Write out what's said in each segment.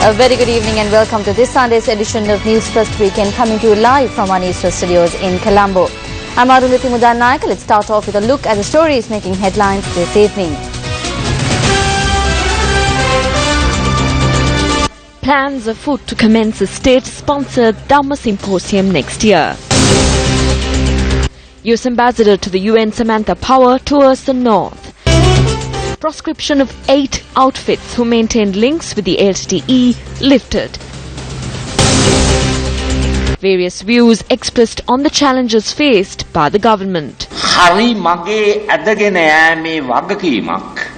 A very good evening and welcome to this Sunday's edition of Newsfirst Weekend, coming to you live from our Newsfirst studios in Colombo. I'm Arundhati Mudannayak. Let's start off with a look at the stories making headlines this evening. Plans afoot to commence a state-sponsored Dhamma Symposium next year. US Ambassador to the UN Samantha Power tours the North. Proscription of 8 outfits who maintained links with the LTTE lifted. Various views expressed on the challenges faced by the government. Hari mage adagena yame wagakimak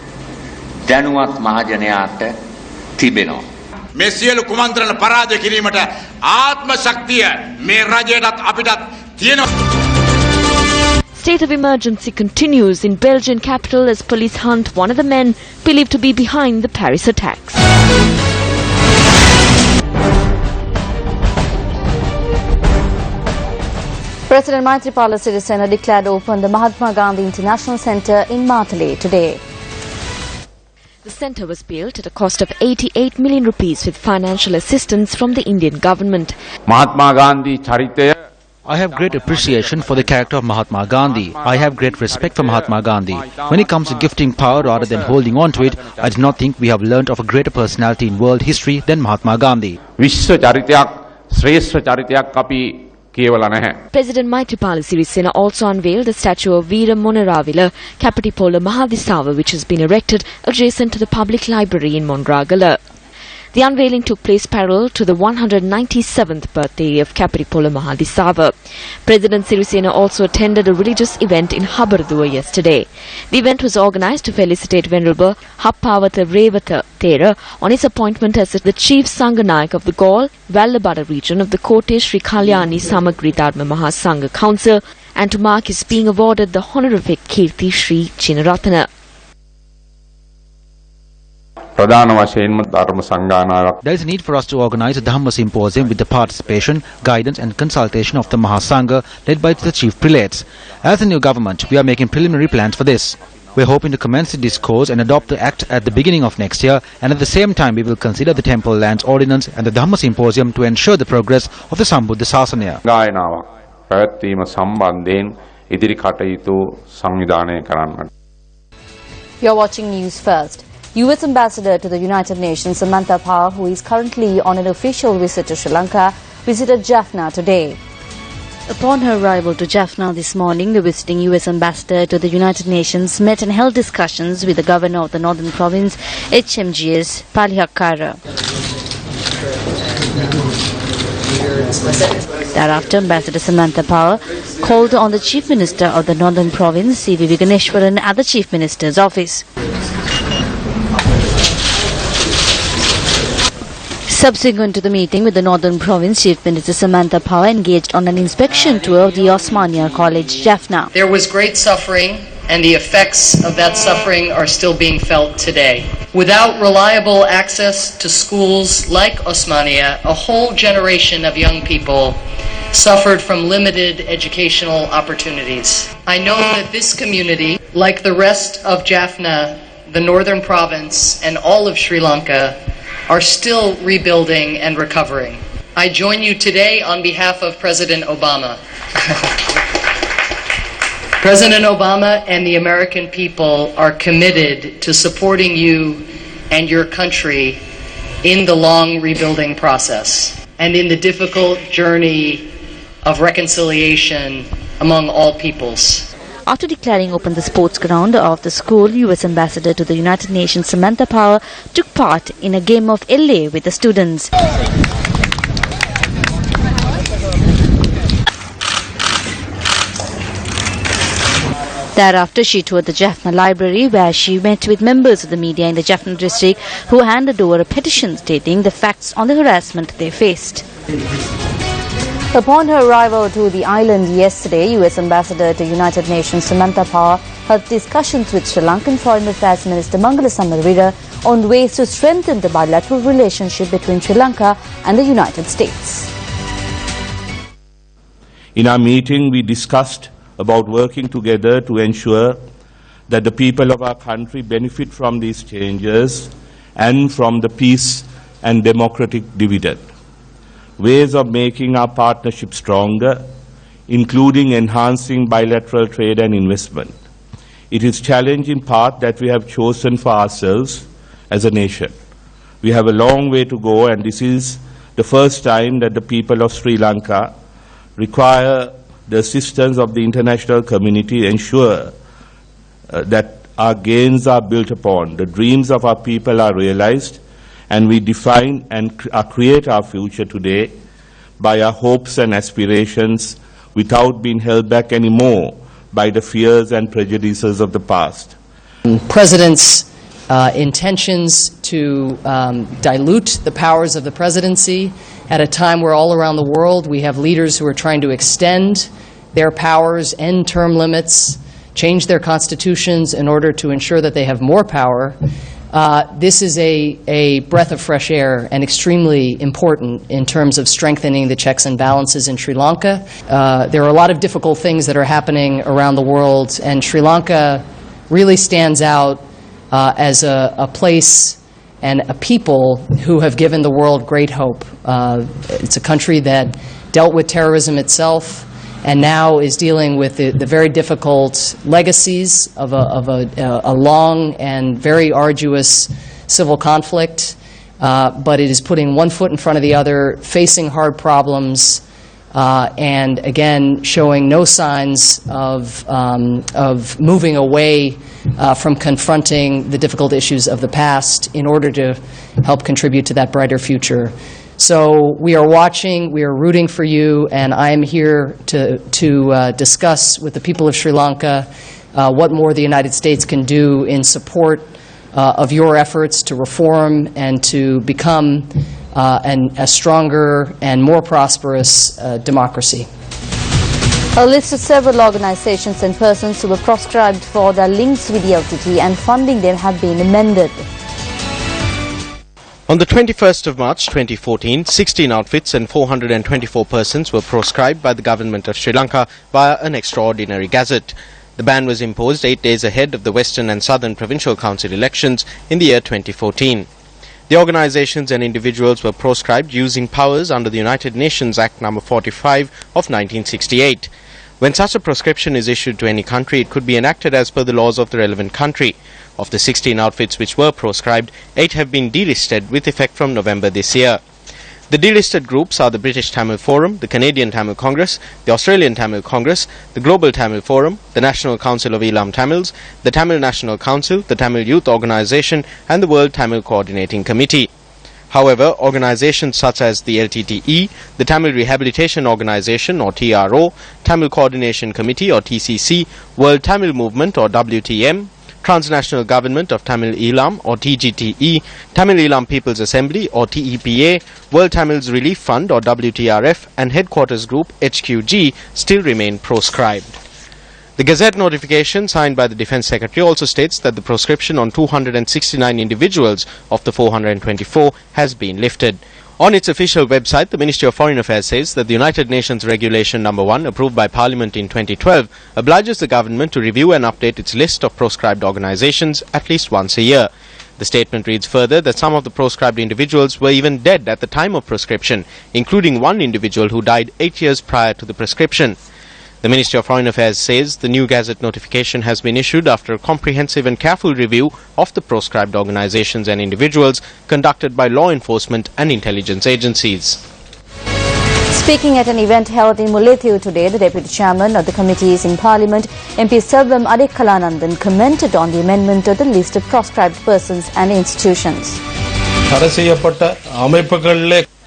danuwat mahajanayata tibenawa. මේ සියලු කුමන්ත්‍රණ පරාජය කිරීමට ආත්ම ශක්තිය මේ රජයටත් අපිටත් තියෙනවා. State of emergency continues in Belgian capital as police hunt one of the men believed to be behind the Paris attacks. President Maithripala Sirisena declared open the Mahatma Gandhi International Centre in Matale today. The centre was built at a cost of 88 million rupees with financial assistance from the Indian government. Mahatma Gandhi Charitaya. I have great appreciation for the character of Mahatma Gandhi. I have great respect for Mahatma Gandhi. When it comes to gifting power rather than holding on to it, I do not think we have learnt of a greater personality in world history than Mahatma Gandhi. Vishwa Charitayak, Shrestha Charitayak kapi kewala naha. President Maithripala Sirisena also unveiled the statue of Veera Monaravila, Kapatipola Mahadisava, which has been erected adjacent to the public library in Monragala. The unveiling took place parallel to the 197th birthday of Kapatipola Mahadisava. President Sirisena also attended a religious event in Habardua yesterday. The event was organised to felicitate Venerable Happawatha Revata Thera on his appointment as the Chief Sanganayak of the Gaul, Vallabhada region of the Kote Sri Kalyani Samagri Dharma Mahasangha Council, and to mark his being awarded the honorific Kirti Sri Chinaratana. There is a need for us to organize a Dhamma Symposium with the participation, guidance and consultation of the Mahasangha led by the chief prelates. As a new government, we are making preliminary plans for this. We are hoping to commence the discourse and adopt the Act at the beginning of next year, and at the same time we will consider the Temple Lands Ordinance and the Dhamma Symposium to ensure the progress of the Sambuddha Sasana. You're watching News First. US Ambassador to the United Nations Samantha Power, who is currently on an official visit to Sri Lanka, visited Jaffna today. Upon her arrival to Jaffna this morning, the visiting US Ambassador to the United Nations met and held discussions with the Governor of the Northern Province, HMGS Palihakara. Thereafter, Ambassador Samantha Power called on the Chief Minister of the Northern Province, C.V. Viganeshwaran, at the Chief Minister's office. Subsequent to the meeting with the Northern Province, Chief Minister Samantha Power engaged on an inspection tour of the Osmania College, Jaffna. There was great suffering, and the effects of that suffering are still being felt today. Without reliable access to schools like Osmania, a whole generation of young people suffered from limited educational opportunities. I know that this community, like the rest of Jaffna, the Northern Province, and all of Sri Lanka, are still rebuilding and recovering. I join you today on behalf of President Obama. President Obama and the American people are committed to supporting you and your country in the long rebuilding process and in the difficult journey of reconciliation among all peoples. After declaring open the sports ground of the school, US Ambassador to the United Nations Samantha Power took part in a game of LA with the students. Thereafter, she toured the Jaffna Library, where she met with members of the media in the Jaffna district who handed over a petition stating the facts on the harassment they faced. Upon her arrival to the island yesterday, US Ambassador to United Nations Samantha Power held discussions with Sri Lankan Foreign Affairs Minister Mangala Samaraweera on ways to strengthen the bilateral relationship between Sri Lanka and the United States. In our meeting, we discussed about working together to ensure that the people of our country benefit from these changes and from the peace and democratic dividend. Ways of making our partnership stronger, including enhancing bilateral trade and investment. It is challenging path that we have chosen for ourselves as a nation. We have a long way to go, and this is the first time that the people of Sri Lanka require the assistance of the international community to ensure that our gains are built upon, the dreams of our people are realized, and we define and create our future today by our hopes and aspirations without being held back anymore by the fears and prejudices of the past. President's intentions to dilute the powers of the presidency at a time where all around the world we have leaders who are trying to extend their powers, end term limits, change their constitutions in order to ensure that they have more power. This is a breath of fresh air and extremely important in terms of strengthening the checks and balances in Sri Lanka. There are a lot of difficult things that are happening around the world, and Sri Lanka really stands out as a place and a people who have given the world great hope. It's a country that dealt with terrorism itself and now is dealing with the very difficult legacies of a long and very arduous civil conflict, but it is putting one foot in front of the other, facing hard problems, and again showing no signs of moving away from confronting the difficult issues of the past in order to help contribute to that brighter future. So we are watching, we are rooting for you, and I am here to discuss with the people of Sri Lanka what more the United States can do in support of your efforts to reform and to become a stronger and more prosperous democracy. A list of several organizations and persons who were proscribed for their links with the LTT and funding them have been amended. On the 21st of March 2014, 16 outfits and 424 persons were proscribed by the government of Sri Lanka via an extraordinary gazette. The ban was imposed 8 days ahead of the Western and Southern Provincial Council elections in the year 2014. The organizations and individuals were proscribed using powers under the United Nations Act No. 45 of 1968. When such a proscription is issued to any country, it could be enacted as per the laws of the relevant country. Of the 16 outfits which were proscribed, 8 have been delisted with effect from November this year. The delisted groups are the British Tamil Forum, the Canadian Tamil Congress, the Australian Tamil Congress, the Global Tamil Forum, the National Council of Elam Tamils, the Tamil National Council, the Tamil Youth Organisation and the World Tamil Coordinating Committee. However, organizations such as the LTTE, the Tamil Rehabilitation Organization or TRO, Tamil Coordination Committee or TCC, World Tamil Movement or WTM, Transnational Government of Tamil Elam or TGTE, Tamil Elam People's Assembly or TEPA, World Tamils Relief Fund or WTRF and Headquarters Group HQG still remain proscribed. The Gazette notification signed by the Defence Secretary also states that the proscription on 269 individuals of the 424 has been lifted. On its official website, the Ministry of Foreign Affairs says that the United Nations Regulation No. 1, approved by Parliament in 2012, obliges the government to review and update its list of proscribed organizations at least once a year. The statement reads further that some of the proscribed individuals were even dead at the time of proscription, including one individual who died 8 years prior to the proscription. The Ministry of Foreign Affairs says the new Gazette notification has been issued after a comprehensive and careful review of the proscribed organizations and individuals conducted by law enforcement and intelligence agencies. Speaking at an event held in Mullaitivu today, the Deputy Chairman of the committees in Parliament, MP Selvam Adekkalanandan, commented on the amendment of the list of proscribed persons and institutions.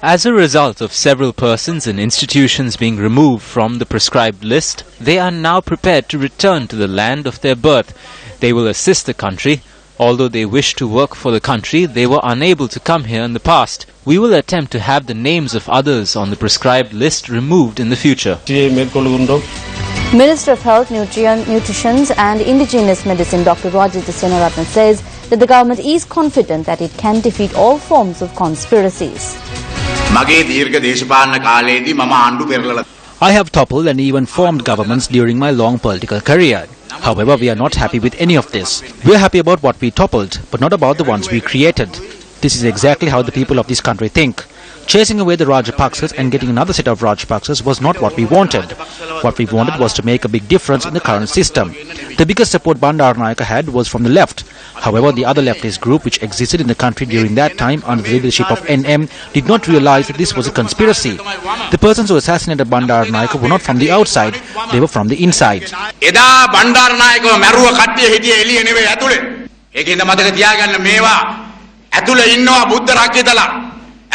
As a result of several persons and institutions being removed from the prescribed list, they are now prepared to return to the land of their birth. They will assist the country. Although they wish to work for the country, they were unable to come here in the past. We will attempt to have the names of others on the prescribed list removed in the future. Minister of Health, Nutrition and Indigenous Medicine Dr. Rajitha Senaratne says that the government is confident that it can defeat all forms of conspiracies. I have toppled and even formed governments during my long political career. However, we are not happy with any of this. We are happy about what we toppled, but not about the ones we created. This is exactly how the people of this country think. Chasing away the Rajapaksas and getting another set of Rajapaksas was not what we wanted. What we wanted was to make a big difference in the current system. The biggest support Bandaranaike had was from the left. However, the other leftist group which existed in the country during that time under the leadership of NM did not realize that this was a conspiracy. The persons who assassinated Bandaranaike were not from the outside, they were from the inside. එදා බණ්ඩාරනායකව මැරුව කට්ටිය හිටියේ එළියේ නෙවෙයි ඇතුලේ. ඒකින්ද මතක තියාගන්න මේවා ඇතුලේ ඉන්නවා බුද්ධ රාජ්‍යතලා.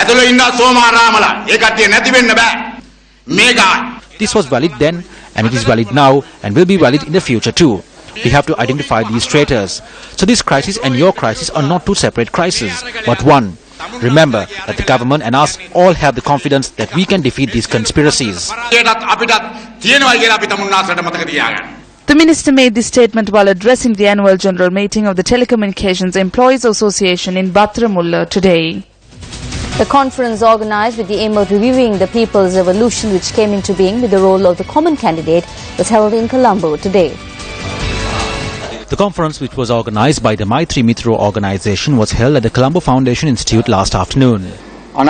ඇතුලේ ඉන්නවා සෝමාරාමලා. ඒ කට්ටිය නැති වෙන්න බෑ. මේකයි. This was valid then, and it is valid now, and will be valid in the future too. We have to identify these traitors. So this crisis and your crisis are not two separate crises, but one. Remember that the government and us all have the confidence that we can defeat these conspiracies. The minister made this statement while addressing the annual general meeting of the Telecommunications Employees Association in Batramulla today. The conference organised with the aim of reviewing the People's Revolution which came into being with the role of the common candidate was held in Colombo today. The conference, which was organised by the Maitri Mitro organisation, was held at the Colombo Foundation Institute last afternoon. What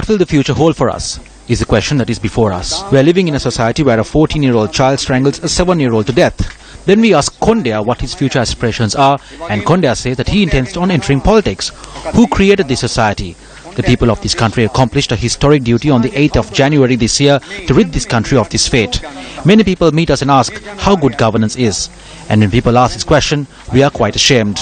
will the future hold for us is the question that is before us. We are living in a society where a 14-year-old child strangles a 7-year-old to death. Then we ask Kondya what his future aspirations are, and Kondya says that he intends on entering politics. Who created this society? The people of this country accomplished a historic duty on the 8th of January this year to rid this country of this fate. Many people meet us and ask how good governance is. And when people ask this question, we are quite ashamed.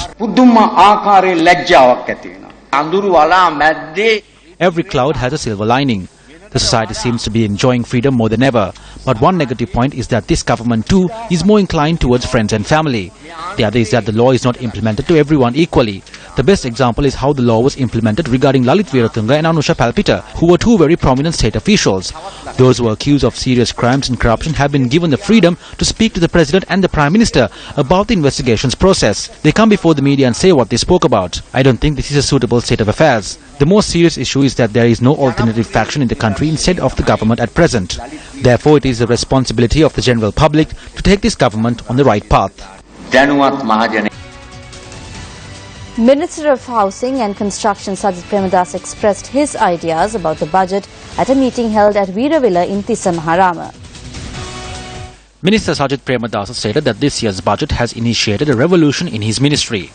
Every cloud has a silver lining. The society seems to be enjoying freedom more than ever. But one negative point is that this government too is more inclined towards friends and family. The other is that the law is not implemented to everyone equally. The best example is how the law was implemented regarding Lalit Veeratunga and Anusha Palpita, who were two very prominent state officials. Those who were accused of serious crimes and corruption have been given the freedom to speak to the President and the Prime Minister about the investigations process. They come before the media and say what they spoke about. I don't think this is a suitable state of affairs. The most serious issue is that there is no alternative faction in the country instead of the government at present. Therefore, it is the responsibility of the general public to take this government on the right path. Minister of Housing and Construction Sajid Premadas expressed his ideas about the budget at a meeting held at Veeravilla in Tissamaharama. Minister Sajid Premadas stated that this year's budget has initiated a revolution in his ministry.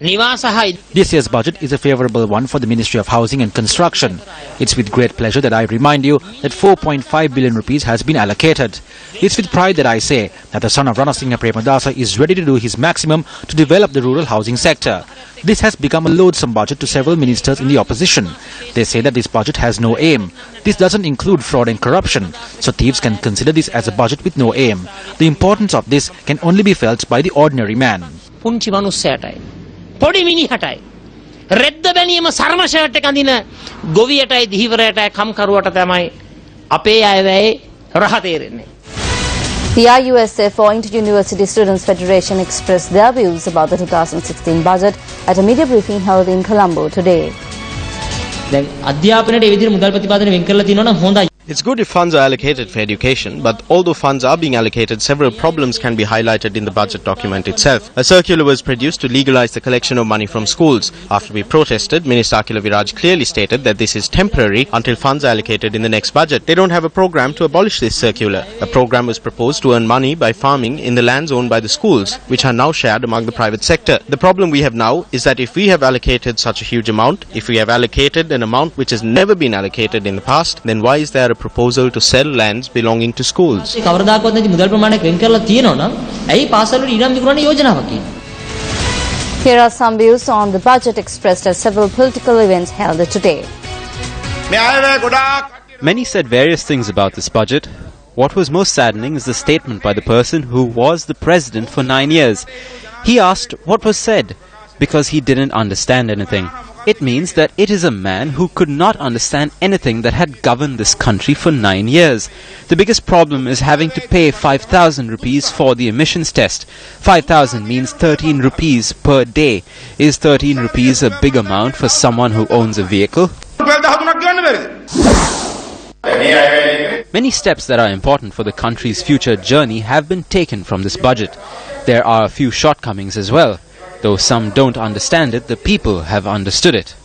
This year's budget is a favourable one for the Ministry of Housing and Construction. It's with great pleasure that I remind you that 4.5 billion rupees has been allocated. It's with pride that I say that the son of Ranasinghe Premadasa is ready to do his maximum to develop the rural housing sector. This has become a loathsome budget to several ministers in the opposition. They say that this budget has no aim. This doesn't include fraud and corruption, so thieves can consider this as a budget with no aim. The importance of this can only be felt by the ordinary man. පොඩි මිනිහටයි රෙද්ද බැනියම සර්ම shirt එක අඳින ගොවියටයි දීවරයටයි කම්කරුවට තමයි අපේ අයවැයේ රහ තේරෙන්නේ. The IUSF or Inter-University Students Federation expressed their views about the 2016 budget at a media briefing held in Colombo today. දැන් අධ්‍යාපනයට ඒ විදිහට මුදල් ප්‍රතිපාදන වෙන් කරලා තියෙනවා නම් හොඳයි. It's good if funds are allocated for education, but although funds are being allocated, several problems can be highlighted in the budget document itself. A circular was produced to legalize the collection of money from schools. After we protested, Minister Akila Viraj clearly stated that this is temporary until funds are allocated in the next budget. They don't have a program to abolish this circular. A program was proposed to earn money by farming in the lands owned by the schools, which are now shared among the private sector. The problem we have now is that if we have allocated such a huge amount, if we have allocated an amount which has never been allocated in the past, then why is there a proposal to sell lands belonging to schools? Here are some views on the budget expressed at several political events held today. Many said various things about this budget. What was most saddening is the statement by the person who was the president for 9 years. He asked what was said because he didn't understand anything. It means that it is a man who could not understand anything that had governed this country for 9 years. The biggest problem is having to pay 5,000 rupees for the emissions test. 5,000 means 13 rupees per day. Is 13 rupees a big amount for someone who owns a vehicle? Many steps that are important for the country's future journey have been taken from this budget. There are a few shortcomings as well. Though some don't understand it, the people have understood it.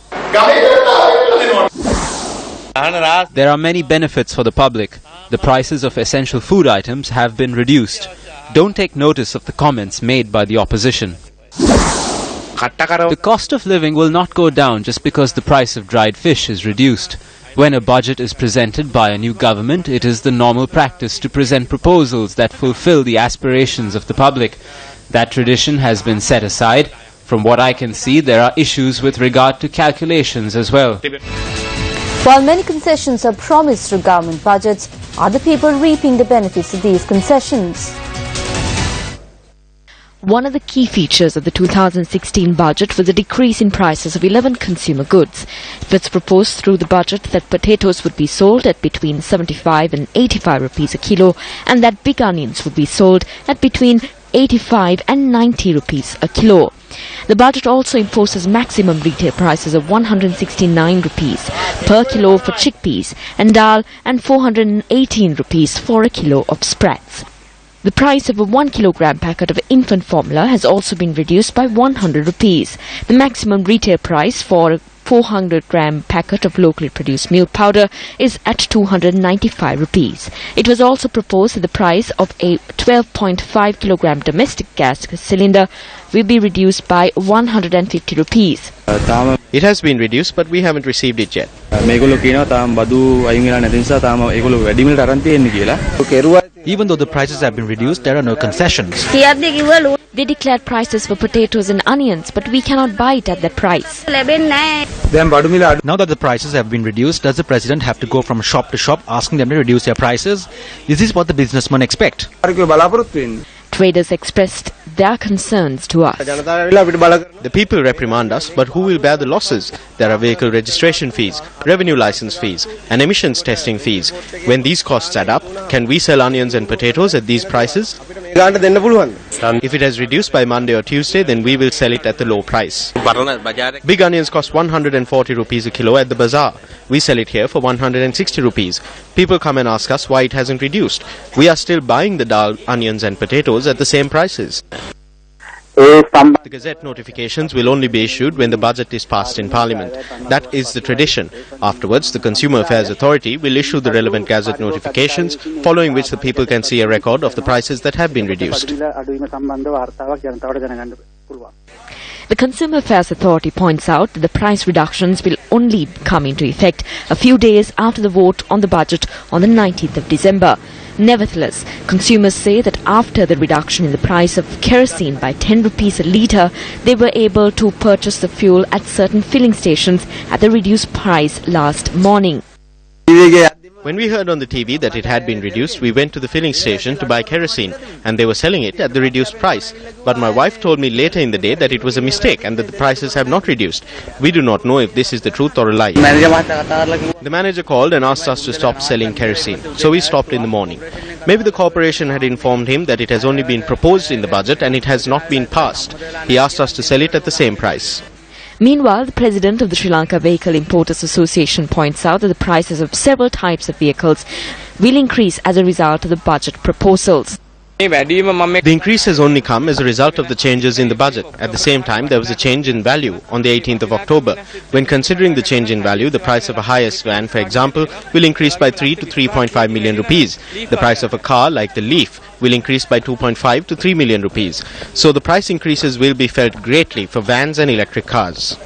There are many benefits for the public. The prices of essential food items have been reduced. Don't take notice of the comments made by the opposition. The cost of living will not go down just because the price of dried fish is reduced. When a budget is presented by a new government, it is the normal practice to present proposals that fulfill the aspirations of the public. That tradition has been set aside. From what I can see, there are issues with regard to calculations as well. While many concessions are promised through government budgets, are the people reaping the benefits of these concessions? One of the key features of the 2016 budget was a decrease in prices of 11 consumer goods. It was proposed through the budget that potatoes would be sold at between 75 and 85 rupees a kilo, and that big onions would be sold at between 85 and 90 rupees a kilo. The budget also imposes maximum retail prices of 169 rupees per kilo for chickpeas and dal and 418 rupees for a kilo of sprouts. The price of a 1 kilogram packet of infant formula has also been reduced by 100 rupees. The maximum retail price for a 400-gram packet of locally produced milk powder is at 295 rupees. It was also proposed that the price of a 12.5 kilogram domestic gas cylinder will be reduced by 150 rupees. It has been reduced, but we haven't received it yet. Even though the prices have been reduced, there are no concessions. They declared prices for potatoes and onions, but we cannot buy it at that price. Now that the prices have been reduced, does the president have to go from shop to shop asking them to reduce their prices? This is what the businessmen expect. Traders expressed their concerns to us. The people reprimand us, but who will bear the losses? There are vehicle registration fees, revenue license fees, and emissions testing fees. When these costs add up, can we sell onions and potatoes at these prices? If it has reduced by Monday or Tuesday, then we will sell it at the low price. Big onions cost 140 rupees a kilo at the bazaar. We sell it here for 160 rupees. People come and ask us why it hasn't reduced. We are still buying the dal, onions and potatoes at the same prices. The Gazette notifications will only be issued when the budget is passed in Parliament. That is the tradition. Afterwards, the Consumer Affairs Authority will issue the relevant Gazette notifications, following which the people can see a record of the prices that have been reduced. The Consumer Affairs Authority points out that the price reductions will only come into effect a few days after the vote on the budget on the 19th of December. Nevertheless, consumers say that after the reduction in the price of kerosene by 10 rupees a litre, they were able to purchase the fuel at certain filling stations at the reduced price last morning. When we heard on the TV that it had been reduced, we went to the filling station to buy kerosene, and they were selling it at the reduced price. But my wife told me later in the day that it was a mistake and that the prices have not reduced. We do not know if this is the truth or a lie. The manager called and asked us to stop selling kerosene, so we stopped in the morning. Maybe the corporation had informed him that it has only been proposed in the budget and it has not been passed. He asked us to sell it at the same price. Meanwhile, the president of the Sri Lanka Vehicle Importers Association points out that the prices of several types of vehicles will increase as a result of the budget proposals. The increase has only come as a result of the changes in the budget. At the same time, there was a change in value on the 18th of October. When considering the change in value, the price of a highest van, for example, will increase by 3 to 3.5 million rupees. The price of a car, like the Leaf, will increase by 2.5 to 3 million rupees. So the price increases will be felt greatly for vans and electric cars.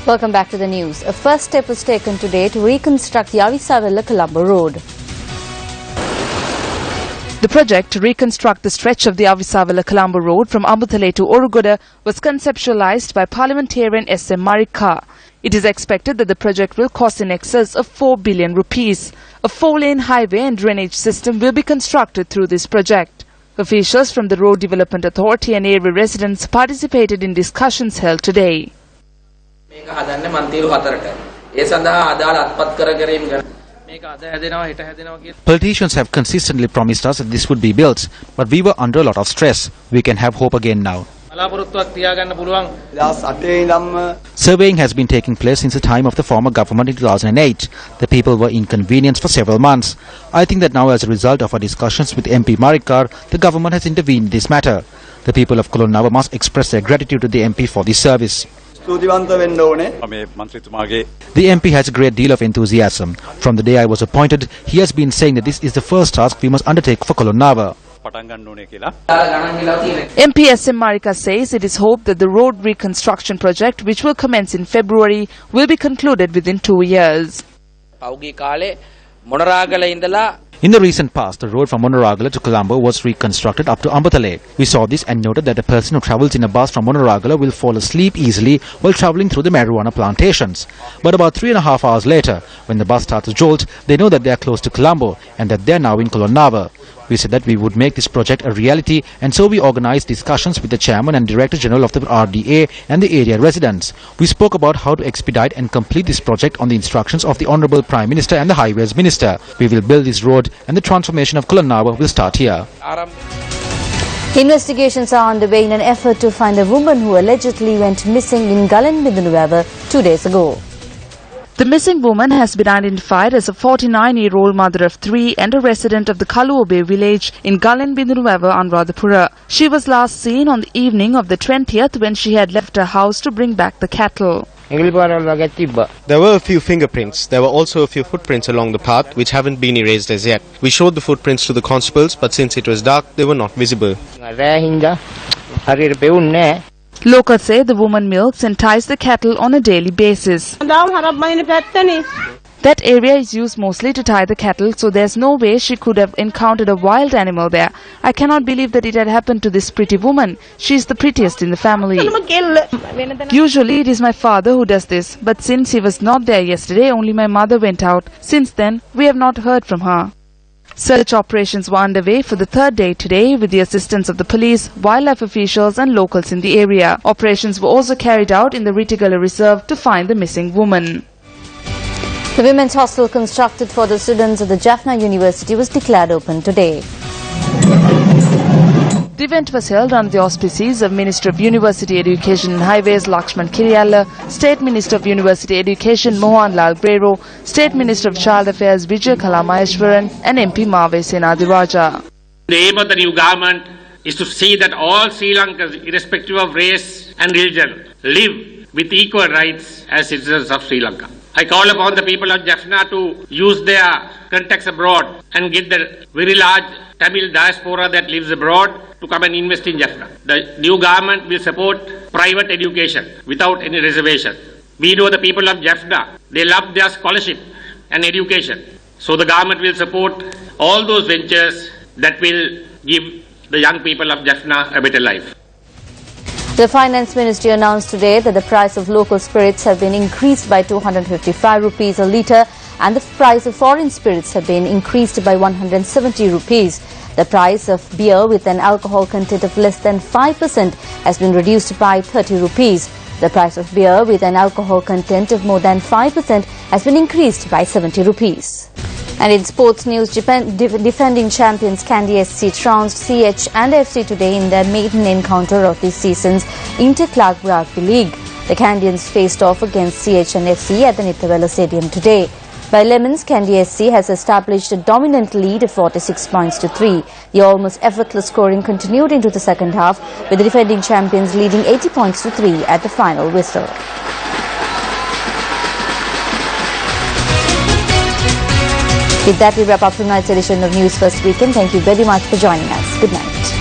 Welcome back to the news. A first step was taken today to reconstruct the Avisavilla-Colombo road. The project to reconstruct the stretch of the Avisavilla-Colombo road from Ambuthale to Orugoda was conceptualized by parliamentarian S.M. Marika. It is expected that the project will cost in excess of 4 billion rupees. A 4-lane highway and drainage system will be constructed through this project. Officials from the Road Development Authority and area residents participated in discussions held today. Politicians have consistently promised us that this would be built, but we were under a lot of stress. We can have hope again now. Surveying has been taking place since the time of the former government in 2008. The people were inconvenienced for several months. I think that now, as a result of our discussions with MP Marikar, the government has intervened in this matter. The people of Kolonnawa must express their gratitude to the MP for this service. The MP has a great deal of enthusiasm. From the day I was appointed, he has been saying that this is the first task we must undertake for Kolonnawa. MP SM Marika says it is hoped that the road reconstruction project, which will commence in February, will be concluded within 2 years. In the recent past, the road from Monoragala to Colombo was reconstructed up to Ambatale. We saw this and noted that a person who travels in a bus from Monoragala will fall asleep easily while travelling through the marijuana plantations. But about 3.5 hours later, when the bus starts to jolt, they know that they are close to Colombo and that they are now in Kolonnawa. We said that we would make this project a reality, and so we organized discussions with the Chairman and Director General of the RDA and the area residents. We spoke about how to expedite and complete this project on the instructions of the Honourable Prime Minister and the Highways Minister. We will build this road and the transformation of Kolonnawa will start here. Investigations are underway in an effort to find a woman who allegedly went missing in Galenbindanuwava 2 days ago. The missing woman has been identified as a 49-year-old mother of 3 and a resident of the Kaluobe village in Galenbindanuwava, Anuradhapura. She was last seen on the evening of the 20th when she had left her house to bring back the cattle. There were a few fingerprints. There were also a few footprints along the path which haven't been erased as yet. We showed the footprints to the constables, but since it was dark, they were not visible. Locals say the woman milks and ties the cattle on a daily basis. That area is used mostly to tie the cattle, so there's no way she could have encountered a wild animal there. I cannot believe that it had happened to this pretty woman. She's the prettiest in the family. Usually it is my father who does this, but since he was not there yesterday, only my mother went out. Since then, we have not heard from her. Search operations were underway for the third day today with the assistance of the police, wildlife officials and locals in the area. Operations were also carried out in the Ritigala Reserve to find the missing woman. The women's hostel constructed for the students of the Jaffna University was declared open today. The event was held under the auspices of Minister of University Education and Highways Lakshman Kiriyalla, State Minister of University Education Mohan Lal Brero, State Minister of Child Affairs Vijay Kala Maheshwaran and MP Mave Senadiraja. The aim of the new government is to see that all Sri Lankans, irrespective of race and religion, live with equal rights as citizens of Sri Lanka. I call upon the people of Jaffna to use their contacts abroad and get the very large Tamil diaspora that lives abroad to come and invest in Jaffna. The new government will support private education without any reservation. We know the people of Jaffna, they love their scholarship and education. So the government will support all those ventures that will give the young people of Jaffna a better life. The Finance Ministry announced today that the price of local spirits have been increased by 255 rupees a litre and the price of foreign spirits have been increased by 170 rupees. The price of beer with an alcohol content of less than 5% has been reduced by 30 rupees. The price of beer with an alcohol content of more than 5% has been increased by 70 rupees. And in sports news, defending champions Kandy SC trounced CH and FC today in their maiden encounter of this season's Inter-Clark Rugby League. The Kandians faced off against CH and FC at the Nithawela Stadium today. By lemons, Kandy SC has established a dominant lead of 46 points to 3. The almost effortless scoring continued into the second half, with the defending champions leading 80 points to 3 at the final whistle. With that, we wrap up tonight's edition of News First Weekend. Thank you very much for joining us. Good night.